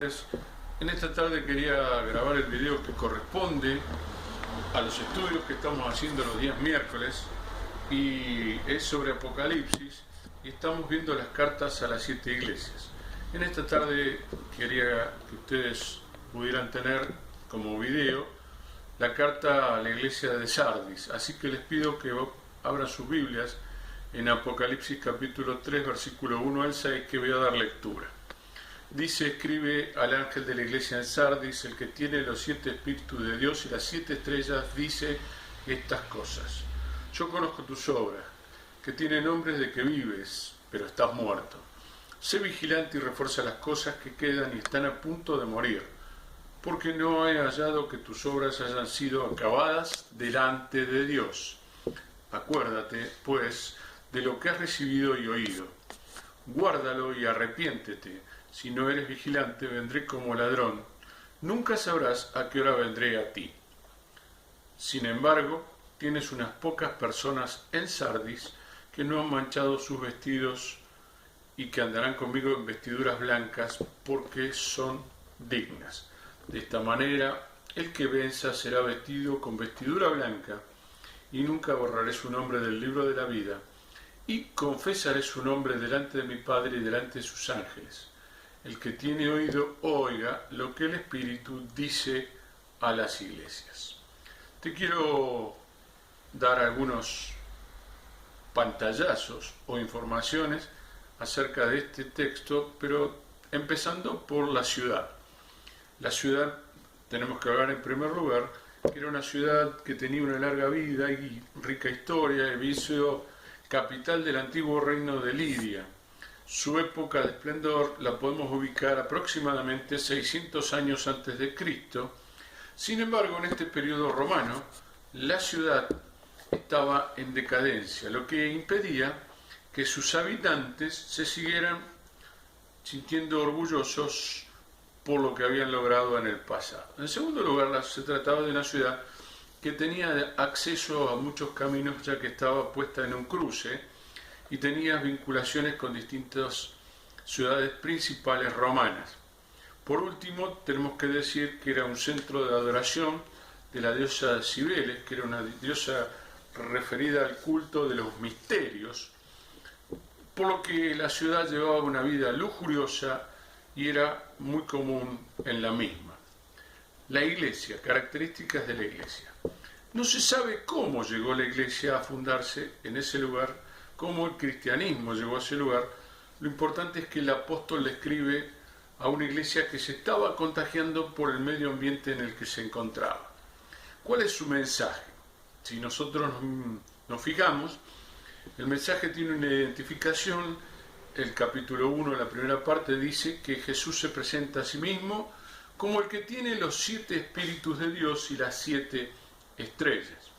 En esta tarde quería grabar el video que corresponde a los estudios que estamos haciendo los días miércoles y es sobre Apocalipsis y estamos viendo las cartas a las 7 iglesias. En esta tarde quería que ustedes pudieran tener como video la carta a la iglesia de Sardis, así que les pido que abran sus Biblias en Apocalipsis capítulo 3 versículo 1 al 6 que voy a dar lectura. Dice: escribe al ángel de la iglesia en Sardis, el que tiene los 7 espíritus de Dios y las 7 estrellas, dice estas cosas: yo conozco tus obras, que tienen nombres de que vives, pero estás muerto. Sé vigilante y refuerza las cosas que quedan y están a punto de morir, porque no he hallado que tus obras hayan sido acabadas delante de Dios. Acuérdate, pues, de lo que has recibido y oído. Guárdalo y arrepiéntete. Si no eres vigilante, vendré como ladrón. Nunca sabrás a qué hora vendré a ti. Sin embargo, tienes unas pocas personas en Sardis que no han manchado sus vestidos y que andarán conmigo en vestiduras blancas porque son dignas. De esta manera, el que venza será vestido con vestidura blanca, y nunca borraré su nombre del libro de la vida, y confesaré su nombre delante de mi Padre y delante de sus ángeles. El que tiene oído, oiga lo que el Espíritu dice a las iglesias. Te quiero dar algunos pantallazos o informaciones acerca de este texto, pero empezando por la ciudad. La ciudad, tenemos que hablar en primer lugar, que era una ciudad que tenía una larga vida y rica historia, había sido capital del antiguo reino de Lidia. Su época de esplendor la podemos ubicar aproximadamente 600 años antes de Cristo. Sin embargo, en este periodo romano, la ciudad estaba en decadencia, lo que impedía que sus habitantes se siguieran sintiendo orgullosos por lo que habían logrado en el pasado. En segundo lugar, se trataba de una ciudad que tenía acceso a muchos caminos, ya que estaba puesta en un cruce y tenía vinculaciones con distintas ciudades principales romanas. Por último, tenemos que decir que era un centro de adoración de la diosa Cibeles, que era una diosa referida al culto de los misterios, por lo que la ciudad llevaba una vida lujuriosa y era muy común en la misma. La iglesia, características de la iglesia. No se sabe cómo llegó la iglesia a fundarse en ese lugar, cómo el cristianismo llegó a ese lugar. Lo importante es que el apóstol le escribe a una iglesia que se estaba contagiando por el medio ambiente en el que se encontraba. ¿Cuál es su mensaje? Si nosotros nos fijamos, el mensaje tiene una identificación. El capítulo 1, la primera parte, dice que Jesús se presenta a sí mismo como el que tiene los 7 espíritus de Dios y las 7 estrellas.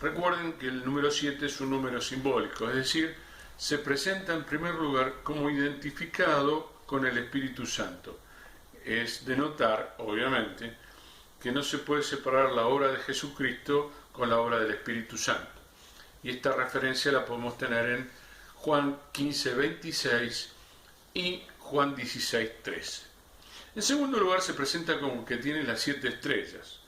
Recuerden que el número 7 es un número simbólico, es decir, se presenta en primer lugar como identificado con el Espíritu Santo. Es de notar, obviamente, que no se puede separar la obra de Jesucristo con la obra del Espíritu Santo. Y esta referencia la podemos tener en Juan 15:26 y Juan 16:13. En segundo lugar, se presenta como que tiene las 7 estrellas,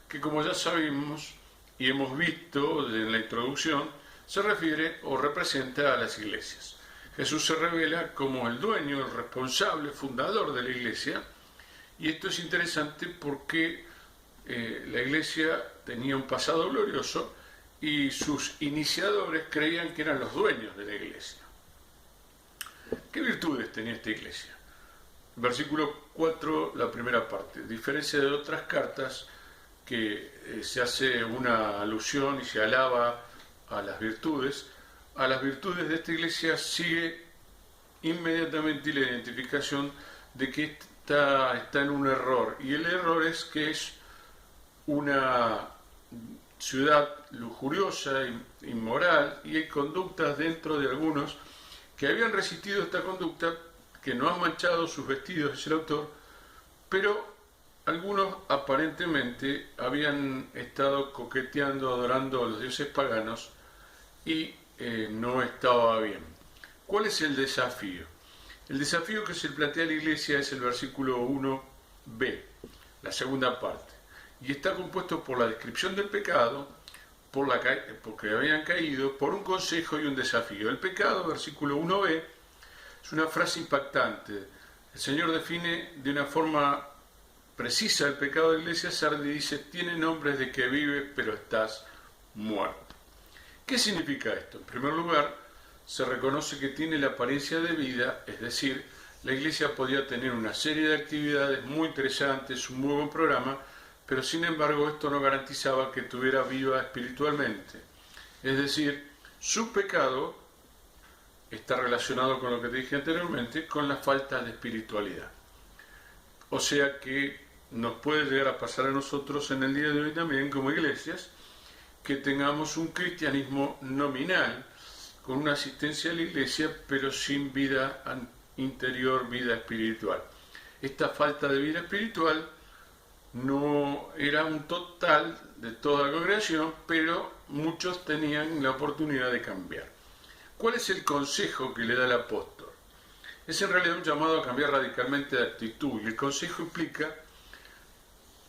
que, como ya sabemos y hemos visto en la introducción, se refiere o representa a las iglesias. Jesús se revela como el dueño, el responsable, fundador de la iglesia, y esto es interesante porque la iglesia tenía un pasado glorioso y sus iniciadores creían que eran los dueños de la iglesia. ¿Qué virtudes tenía esta iglesia? Versículo 4, la primera parte. A diferencia de otras cartas que se hace una alusión y se alaba a las virtudes de esta iglesia sigue inmediatamente la identificación de que está en un error. Y el error es que es una ciudad lujuriosa, inmoral, y hay conductas dentro de algunos que habían resistido esta conducta, que no han manchado sus vestidos, es el autor, pero algunos aparentemente habían estado coqueteando, adorando a los dioses paganos y no estaba bien. ¿Cuál es el desafío? El desafío que se plantea a la iglesia es el versículo 1 B, la segunda parte. Y está compuesto por la descripción del pecado, porque habían caído, por un consejo y un desafío. El pecado, versículo 1b, es una frase impactante. El Señor define de una forma precisa el pecado de la iglesia Sardis y dice: tiene nombres de que vive, pero estás muerto. ¿Qué significa esto? En primer lugar, se reconoce que tiene la apariencia de vida, es decir, la iglesia podía tener una serie de actividades muy interesantes, un muy buen programa, pero sin embargo esto no garantizaba que estuviera viva espiritualmente. Es decir, su pecado está relacionado con lo que te dije anteriormente, con la falta de espiritualidad. O sea que nos puede llegar a pasar a nosotros en el día de hoy también como iglesias, que tengamos un cristianismo nominal, con una asistencia a la iglesia, pero sin vida interior, vida espiritual. Esta falta de vida espiritual no era un total de toda la congregación, pero muchos tenían la oportunidad de cambiar. ¿Cuál es el consejo que le da el apóstol? Es en realidad un llamado a cambiar radicalmente de actitud, y el consejo implica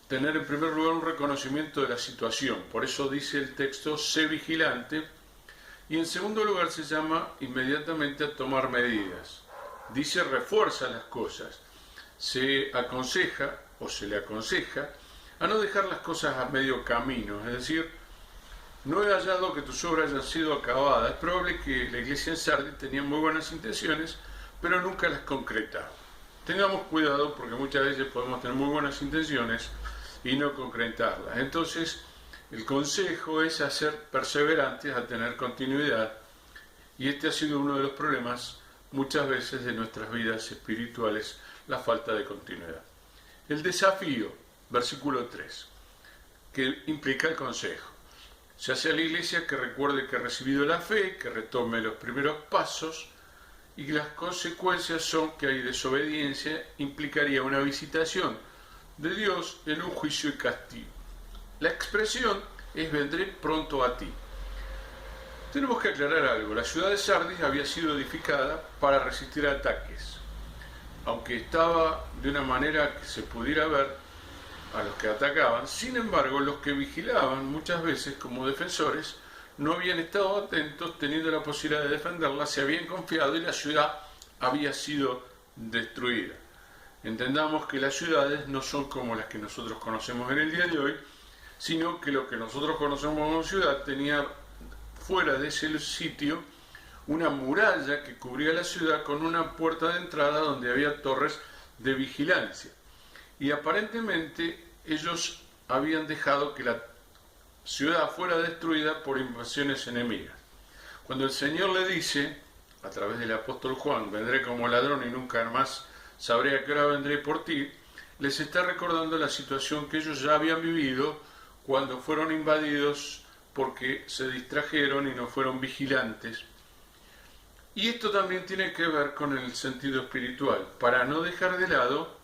tener en primer lugar un reconocimiento de la situación. Por eso dice el texto: sé vigilante. Y en segundo lugar se llama inmediatamente a tomar medidas. Dice: refuerza las cosas. Se aconseja o se le aconseja a no dejar las cosas a medio camino. Es decir, no he hallado que tus obras hayan sido acabadas. Es probable que la iglesia en Sardis tenía muy buenas intenciones, pero nunca las concretaba. Tengamos cuidado, porque muchas veces podemos tener muy buenas intenciones y no concretarlas. Entonces, el consejo es a ser perseverantes, a tener continuidad, y este ha sido uno de los problemas muchas veces de nuestras vidas espirituales, la falta de continuidad. El desafío, versículo 3, que implica el consejo. Se hace a la iglesia que recuerde que ha recibido la fe, que retome los primeros pasos, y que las consecuencias son que hay desobediencia, implicaría una visitación de Dios en un juicio y castigo. La expresión es: vendré pronto a ti. Tenemos que aclarar algo. La ciudad de Sardis había sido edificada para resistir ataques. Aunque estaba de una manera que se pudiera ver a los que atacaban, sin embargo, los que vigilaban muchas veces como defensores no habían estado atentos, teniendo la posibilidad de defenderla, se habían confiado y la ciudad había sido destruida. Entendamos que las ciudades no son como las que nosotros conocemos en el día de hoy, sino que lo que nosotros conocemos como ciudad tenía fuera de ese sitio una muralla que cubría la ciudad con una puerta de entrada donde había torres de vigilancia. Y aparentemente ellos habían dejado que la ciudad fuera destruida por invasiones enemigas. Cuando el Señor le dice, a través del apóstol Juan: vendré como ladrón y nunca más sabré a qué hora vendré por ti, les está recordando la situación que ellos ya habían vivido cuando fueron invadidos porque se distrajeron y no fueron vigilantes. Y esto también tiene que ver con el sentido espiritual, para no dejar de lado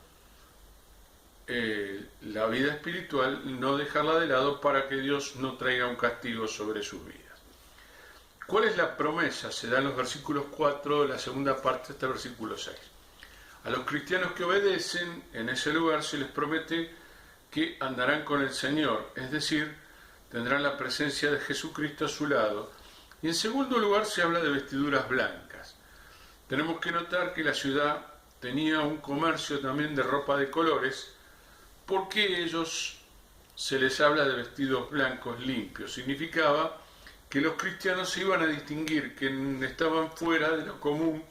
la vida espiritual, no dejarla de lado para que Dios no traiga un castigo sobre sus vidas. ¿Cuál es la promesa? Se da en los versículos 4, la segunda parte, hasta el versículo 6. A los cristianos que obedecen, en ese lugar se les promete que andarán con el Señor, es decir, tendrán la presencia de Jesucristo a su lado. Y en segundo lugar se habla de vestiduras blancas. Tenemos que notar que la ciudad tenía un comercio también de ropa de colores, porque ellos se les habla de vestidos blancos limpios. Significaba que los cristianos se iban a distinguir, que estaban fuera de lo común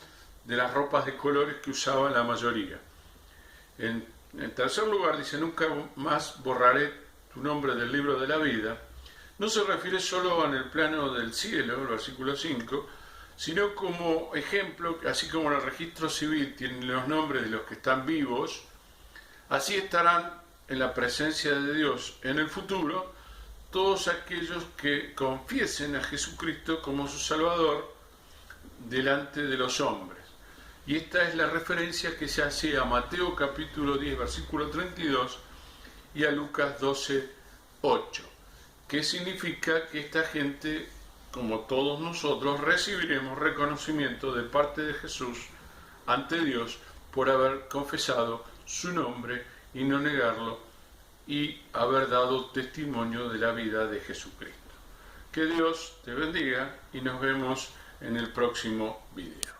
de las ropas de colores que usaban la mayoría. En tercer lugar dice: nunca más borraré tu nombre del libro de la vida. No se refiere solo en el plano del cielo, el versículo 5, sino como ejemplo, así como en el registro civil tienen los nombres de los que están vivos, así estarán en la presencia de Dios en el futuro todos aquellos que confiesen a Jesucristo como su Salvador delante de los hombres. Y esta es la referencia que se hace a Mateo capítulo 10, versículo 32 y a Lucas 12, 8, que significa que esta gente, como todos nosotros, recibiremos reconocimiento de parte de Jesús ante Dios por haber confesado su nombre y no negarlo, y haber dado testimonio de la vida de Jesucristo. Que Dios te bendiga y nos vemos en el próximo video.